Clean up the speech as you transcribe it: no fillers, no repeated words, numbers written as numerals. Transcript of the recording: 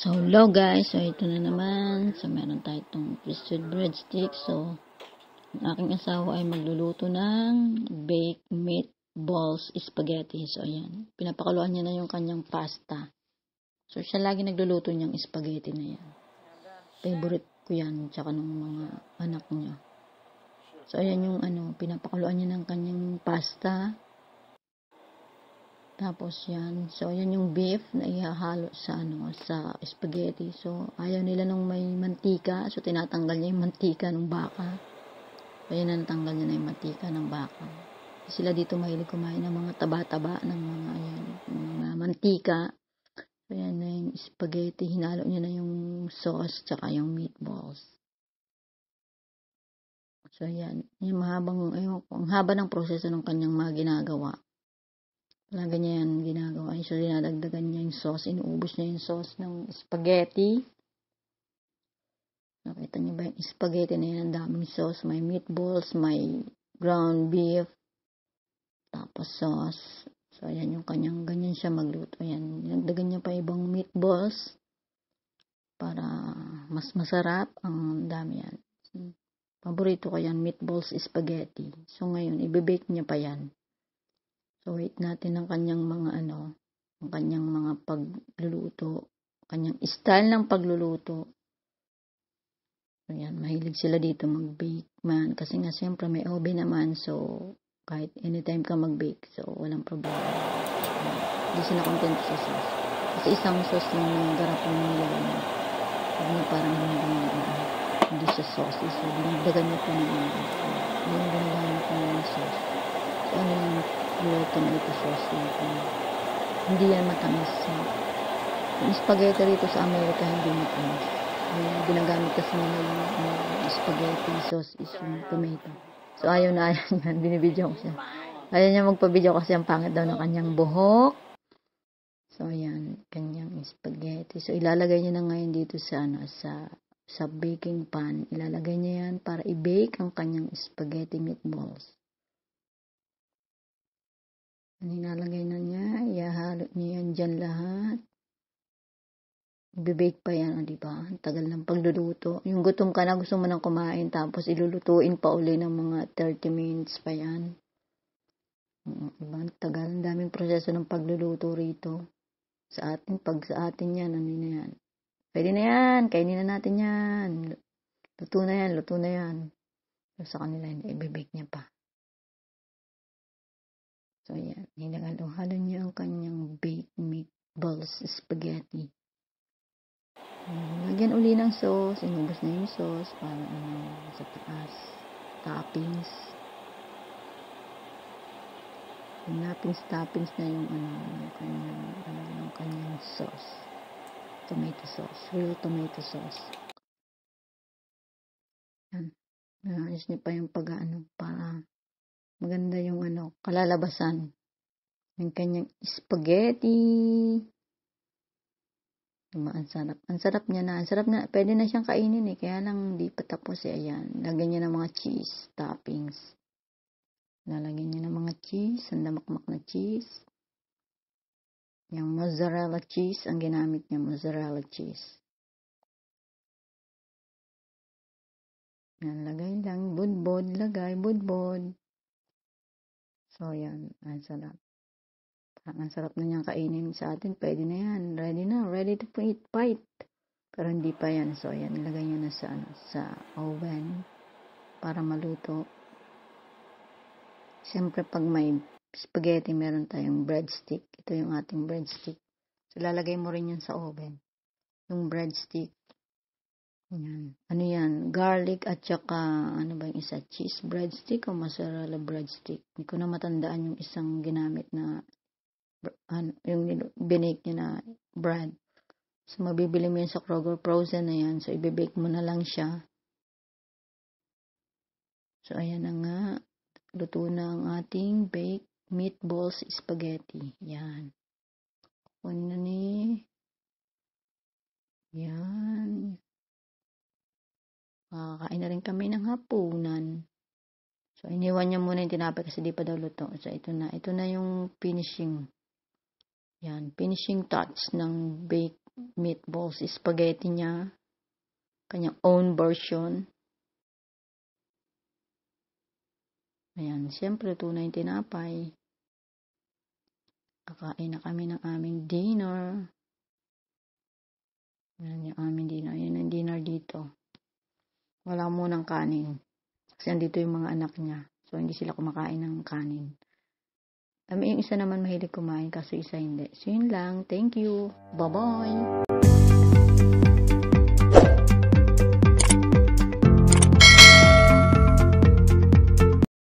So, hello guys. So, ito na naman. So, meron tayo itong twisted breadstick. So, ang aking asawa ay magluluto ng baked meatballs spaghetti. So, ayan. Pinapakuluan niya na yung kanyang pasta. So, siya lagi nagluluto niyang spaghetti na yan. Favorite ko yan. Tsaka ng mga anak niya. So, ayan yung pinapakuluan niya ng kanyang pasta. Tapos yan. So, ayan yung beef na ihahalo sa sa spaghetti. So, ayaw nila nung may mantika. So, tinatanggal niya yung mantika ng baka. So, ayan na natanggal niya na yung mantika ng baka. Sila dito mahilig kumain ng mga taba-taba ng mga mga mantika. So, ayan na yung spaghetti. Hinalo niya na yung sauce tsaka yung meatballs. So, ayan. Yung ang haba ng proseso ng kanyang mga ginagawa. Talaga niya yan ginagawa. So, dinadagdagan niya yung sauce. Inuubos niya yung sauce ng spaghetti. Nakita niyo ba yung spaghetti na yan? Ang daming sauce. May meatballs, may ground beef, tapos sauce. So, ayan yung kanyang, ganyan siya magluto. Ayan, dinagdagan niya pa ibang meatballs para mas masarap. Ang dami yan. Paborito ko yan, meatballs spaghetti. So, ngayon, ibibake niya pa yan. So, wait natin ang kanyang mga ang kanyang mga pagluluto, kanyang style ng pagluluto. So, yan, mahilig sila dito mag-bake man. Kasi nga, siyempre, may oven naman. So, kahit anytime ka mag-bake. So, walang problema. Hindi sila contento sa sauce. Kasi isang sauce yung garapon nila. Sabi niya parang hindi siya sauce. So, dinagdagan niya po ng yung ginagamit po ng sauce. So, ano yung tomato sauce dito. Hindi yan matamis. Yung spaghetti rito sa Amerika, hindi matamis. Yung ginagamit kasi nila yung spaghetti sauce is yung tomato. So, ayaw na ayaw niya. Binibidyo ko siya. Ayaw niya magpabidyo kasi ang pangit daw ng kanyang buhok. So, ayan. Kanyang spaghetti. So, ilalagay niya na ngayon dito sa baking pan. Ilalagay niya yan para i-bake ang kanyang spaghetti meatballs. Nilalagay na niya, ihahalo niya yan dyan lahat. Bibake pa yan, di ba? Ang tagal ng pagluluto. Yung gutom ka na, gusto mo nang kumain, tapos ilulutuin pa uli ng mga 30 minutes pa yan. Diba? Ang tagal, ang daming proseso ng pagluluto rito. Sa atin yan, ano na yan. Pwede na yan, kainin na natin yan. Luto na yan. So, sa kanila, hindi, ibibake niya pa. So, yan. Hinahalo niya ang kanyang baked meatballs spaghetti. Lagyan uli ng sauce. Inubos na yung sauce para sa taas. Toppings. Yung toppings na yung kanyang sauce. Tomato sauce. Real tomato sauce. Yan. Naayos niya pa yung para maganda yung kalalabasan. Yung kanyang spaghetti. Diba, ang sarap. Ang sarap niya na. Ang sarap na. Pwede na siyang kainin Kaya lang di pa tapos Ayan. Lagyan niya ng mga cheese toppings. Lalagyan niya ng mga cheese. Ang damakmak na cheese. Yung mozzarella cheese. Ang ginamit niya, mozzarella cheese. Yan, lagay lang. Budbod. Lagay. Budbod. So, yan. Ang sarap. Ang sarap na niyang kainin sa atin. Pwede na yan. Ready na. Ready to eat. Bite. Pero hindi pa yan. So, ayan. Ilagay niyo na sa oven para maluto. Siyempre, pag may spaghetti, meron tayong breadstick. Ito yung ating breadstick. So, lalagay mo rin yun sa oven. Yung breadstick. Yan. Ano yan? Garlic at saka, ba yung isa? Cheese breadstick o mozzarella breadstick? Hindi ko na matandaan yung isang ginamit na yung binake niya na bread. So, mabibili mo yun sa Kroger frozen na yan. So, ibibake mo na lang siya. So, ayan na nga. Luto na ang ating baked meatballs spaghetti. Yan. Kunin na Yan. Kakain na rin kami ng hapunan. So, iniwan niya muna yung tinapay kasi di pa daw luto. So, ito na. Ito na yung finishing. Yan. Finishing touch ng baked meatballs, spaghetti niya, kanyang own version. Ayan, siyempre tunay tinapay. Kakain na kami ng aming dinner. Ayan yung aming dinner. Ayan ang dinner dito. Wala munang kanin. Kasi andito yung mga anak niya. So, hindi sila kumakain ng kanin. Yung isa naman mahilig kumain, kaso isa hindi. So, yun lang. Thank you. Bye-bye.